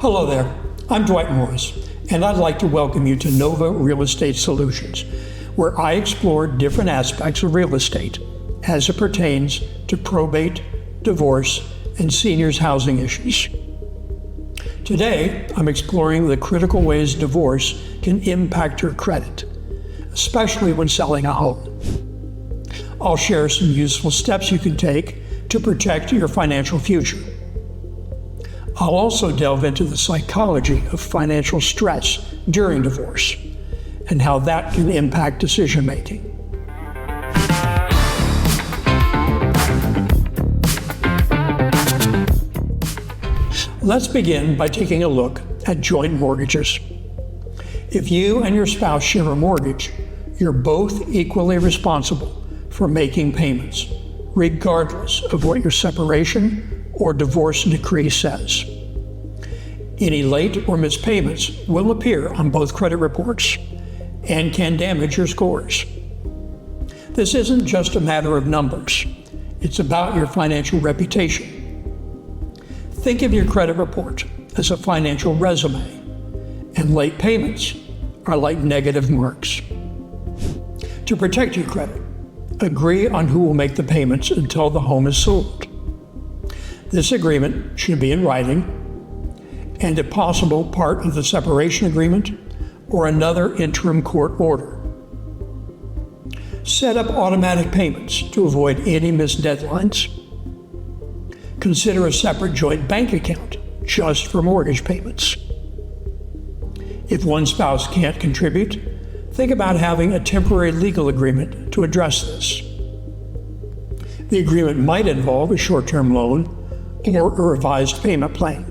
Hello there, I'm Dwight Morris, and I'd like to welcome you to Nova Real Estate Solutions, where I explore different aspects of real estate as it pertains to probate, divorce, and seniors housing issues. Today, I'm exploring the critical ways divorce can impact your credit, especially when selling a home. I'll share some useful steps you can take to protect your financial future. I'll also delve into the psychology of financial stress during divorce and how that can impact decision making. Let's begin by taking a look at joint mortgages. If you and your spouse share a mortgage, you're both equally responsible for making payments, regardless of what your separation or divorce decree says. Any late or missed payments will appear on both credit reports and can damage your scores. This isn't just a matter of numbers, it's about your financial reputation. Think of your credit report as a financial resume, and late payments are like negative marks. To protect your credit, agree on who will make the payments until the home is sold. This agreement should be in writing and, if possible, part of the separation agreement or another interim court order. Set up automatic payments to avoid any missed deadlines. Consider a separate joint bank account just for mortgage payments. If one spouse can't contribute, think about having a temporary legal agreement to address this. The agreement might involve a short-term loan or a revised payment plan.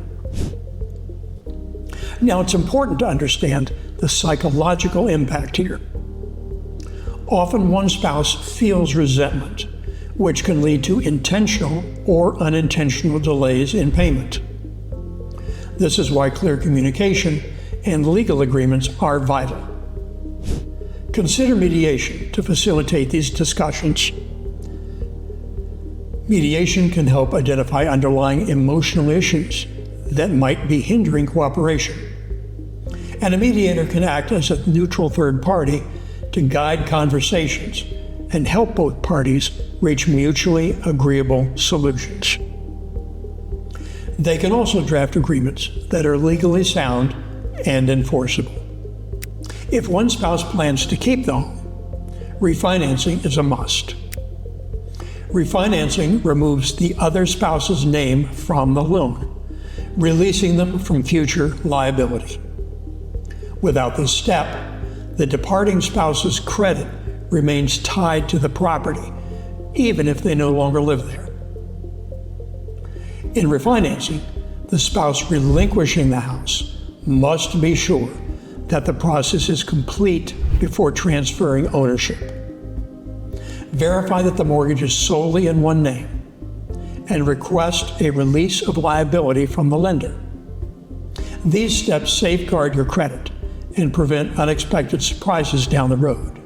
Now, it's important to understand the psychological impact here. Often one spouse feels resentment, which can lead to intentional or unintentional delays in payment. This is why clear communication and legal agreements are vital. Consider mediation to facilitate these discussions. Mediation can help identify underlying emotional issues that might be hindering cooperation. And a mediator can act as a neutral third party to guide conversations and help both parties reach mutually agreeable solutions. They can also draft agreements that are legally sound and enforceable. If one spouse plans to keep the home, refinancing is a must. Refinancing removes the other spouse's name from the loan, releasing them from future liability. Without this step, the departing spouse's credit remains tied to the property, even if they no longer live there. In refinancing, the spouse relinquishing the house must be sure that the process is complete before transferring ownership. Verify that the mortgage is solely in one name and request a release of liability from the lender. These steps safeguard your credit and prevent unexpected surprises down the road.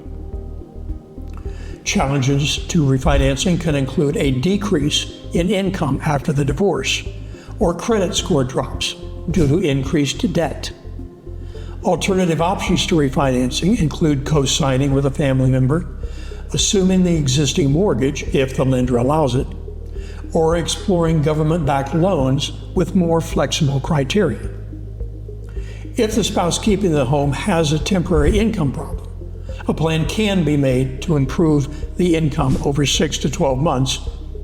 Challenges to refinancing can include a decrease in income after the divorce or credit score drops due to increased debt. Alternative options to refinancing include co-signing with a family member, assuming the existing mortgage if the lender allows it, or exploring government-backed loans with more flexible criteria. If the spouse keeping the home has a temporary income problem, a plan can be made to improve the income over 6 to 12 months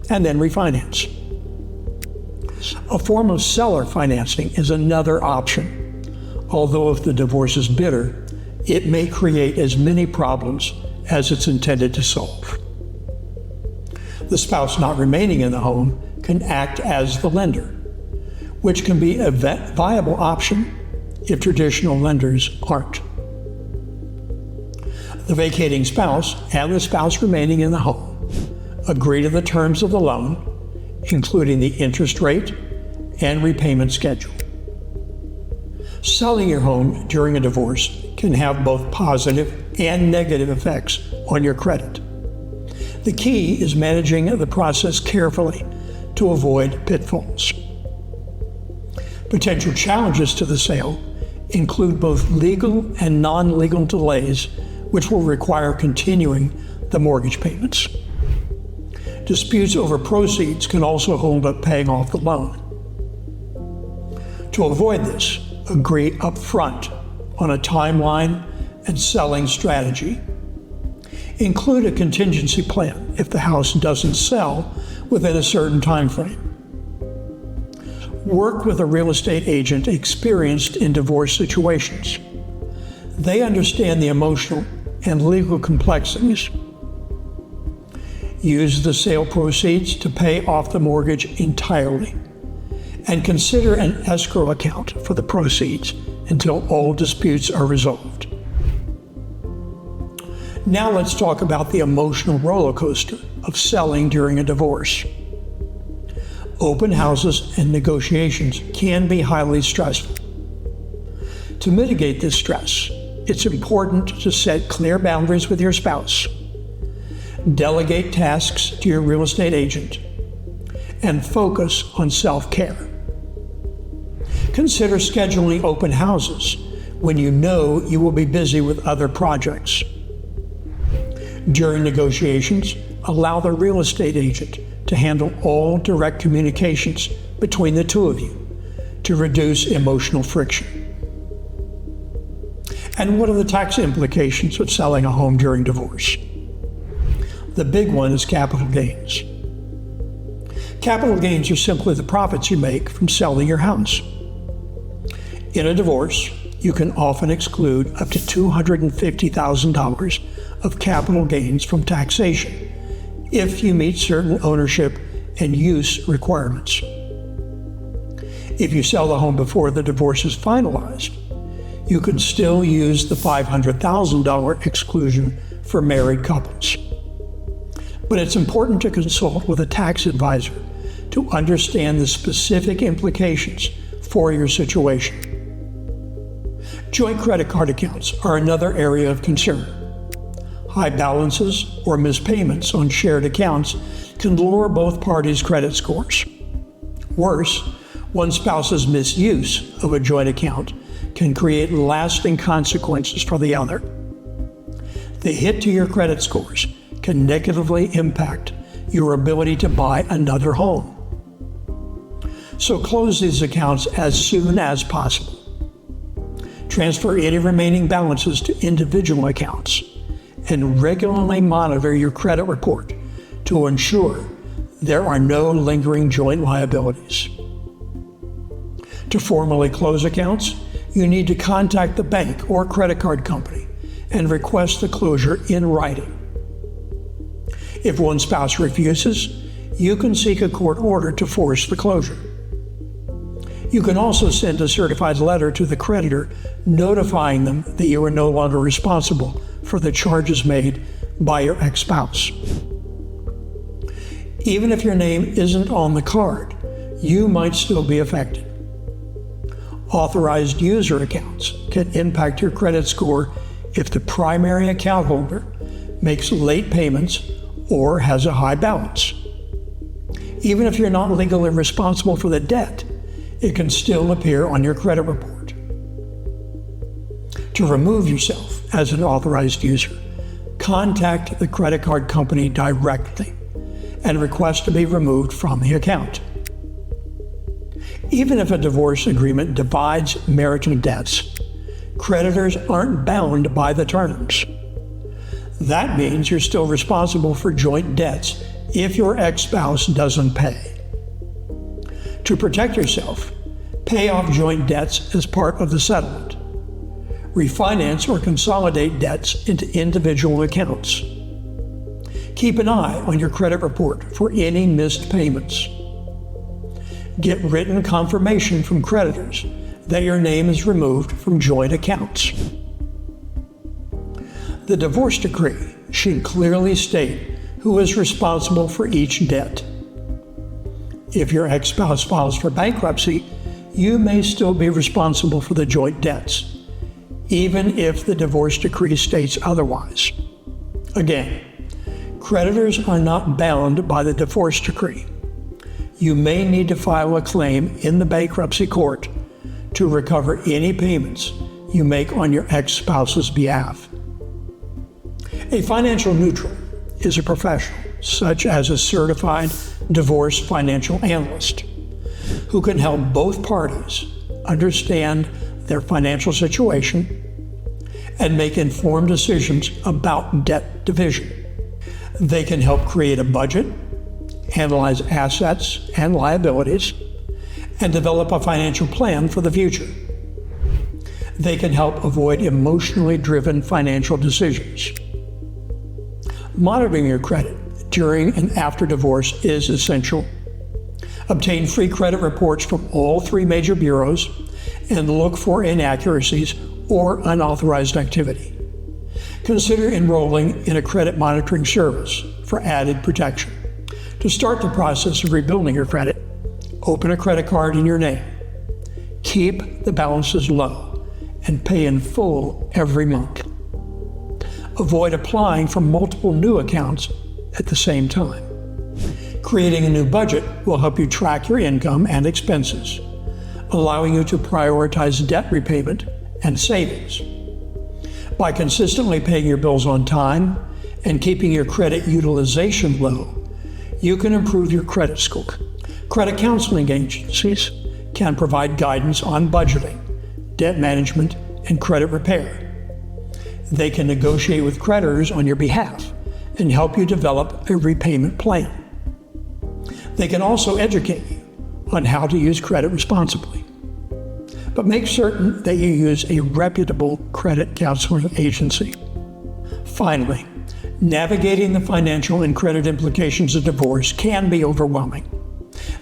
and then refinance. A form of seller financing is another option, although if the divorce is bitter, it may create as many problems as it's intended to solve. The spouse not remaining in the home can act as the lender, which can be a viable option if traditional lenders aren't. The vacating spouse and the spouse remaining in the home agree to the terms of the loan, including the interest rate and repayment schedule. Selling your home during a divorce can have both positive and negative effects on your credit. The key is managing the process carefully to avoid pitfalls. Potential challenges to the sale include both legal and non-legal delays, which will require continuing the mortgage payments. Disputes over proceeds can also hold up paying off the loan. To avoid this, agree up front on a timeline and selling strategy. Include a contingency plan if the house doesn't sell within a certain time frame. Work with a real estate agent experienced in divorce situations. They understand the emotional and legal complexities. Use the sale proceeds to pay off the mortgage entirely, and consider an escrow account for the proceeds until all disputes are resolved. Now let's talk about the emotional roller coaster of selling during a divorce. Open houses and negotiations can be highly stressful. To mitigate this stress, it's important to set clear boundaries with your spouse. Delegate tasks to your real estate agent and focus on self-care. Consider scheduling open houses when you know you will be busy with other projects. During negotiations, allow the real estate agent to handle all direct communications between the two of you to reduce emotional friction. And what are the tax implications of selling a home during divorce? The big one is capital gains. Capital gains are simply the profits you make from selling your house. In a divorce, you can often exclude up to $250,000 of capital gains from taxation if you meet certain ownership and use requirements. If you sell the home before the divorce is finalized, you can still use the $500,000 exclusion for married couples. But it's important to consult with a tax advisor to understand the specific implications for your situation. Joint credit card accounts are another area of concern. High balances or mispayments on shared accounts can lower both parties' credit scores. Worse, one spouse's misuse of a joint account can create lasting consequences for the other. The hit to your credit scores can negatively impact your ability to buy another home. So close these accounts as soon as possible. Transfer any remaining balances to individual accounts and regularly monitor your credit report to ensure there are no lingering joint liabilities. To formally close accounts, you need to contact the bank or credit card company and request the closure in writing. If one spouse refuses, you can seek a court order to force the closure. You can also send a certified letter to the creditor notifying them that you are no longer responsible for the charges made by your ex-spouse. Even if your name isn't on the card, you might still be affected. Authorized user accounts can impact your credit score if the primary account holder makes late payments or has a high balance. Even if you're not legally responsible for the debt, it can still appear on your credit report. To remove yourself as an authorized user, contact the credit card company directly and request to be removed from the account. Even if a divorce agreement divides marital debts, creditors aren't bound by the terms. That means you're still responsible for joint debts if your ex-spouse doesn't pay. To protect yourself, pay off joint debts as part of the settlement. Refinance or consolidate debts into individual accounts. Keep an eye on your credit report for any missed payments. Get written confirmation from creditors that your name is removed from joint accounts. The divorce decree should clearly state who is responsible for each debt. If your ex-spouse files for bankruptcy, you may still be responsible for the joint debts, even if the divorce decree states otherwise. Again, creditors are not bound by the divorce decree. You may need to file a claim in the bankruptcy court to recover any payments you make on your ex-spouse's behalf. A financial neutral is a professional, such as a certified divorce financial analyst, who can help both parties understand their financial situation and make informed decisions about debt division. They can help create a budget, analyze assets and liabilities, and develop a financial plan for the future. They can help avoid emotionally driven financial decisions. Monitoring your credit during and after divorce is essential. Obtain free credit reports from all 3 major bureaus and look for inaccuracies or unauthorized activity. Consider enrolling in a credit monitoring service for added protection. To start the process of rebuilding your credit, open a credit card in your name. Keep the balances low and pay in full every month. Avoid applying for multiple new accounts at the same time. Creating a new budget will help you track your income and expenses, allowing you to prioritize debt repayment and savings. By consistently paying your bills on time and keeping your credit utilization low, you can improve your credit score. Credit counseling agencies can provide guidance on budgeting, debt management, and credit repair. They can negotiate with creditors on your behalf and help you develop a repayment plan. They can also educate you on how to use credit responsibly. But make certain that you use a reputable credit counseling agency. Finally, navigating the financial and credit implications of divorce can be overwhelming.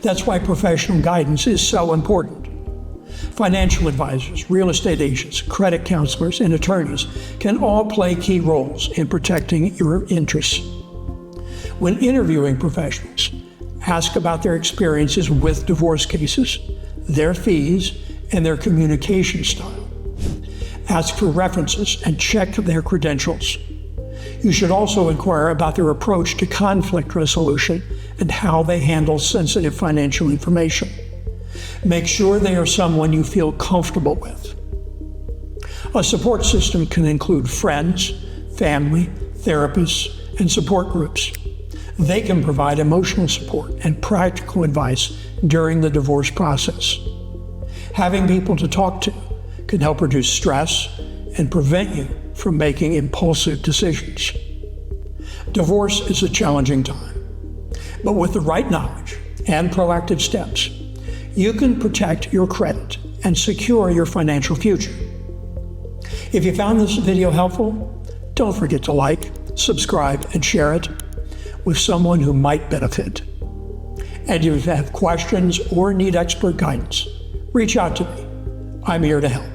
That's why professional guidance is so important. Financial advisors, real estate agents, credit counselors, and attorneys can all play key roles in protecting your interests. When interviewing professionals, ask about their experiences with divorce cases, their fees, and their communication style. Ask for references and check their credentials. You should also inquire about their approach to conflict resolution and how they handle sensitive financial information. Make sure they are someone you feel comfortable with. A support system can include friends, family, therapists, and support groups. They can provide emotional support and practical advice during the divorce process. Having people to talk to can help reduce stress and prevent you from making impulsive decisions. Divorce is a challenging time, but with the right knowledge and proactive steps, you can protect your credit and secure your financial future. If you found this video helpful, don't forget to like, subscribe, and share it with someone who might benefit. And if you have questions or need expert guidance, reach out to me. I'm here to help.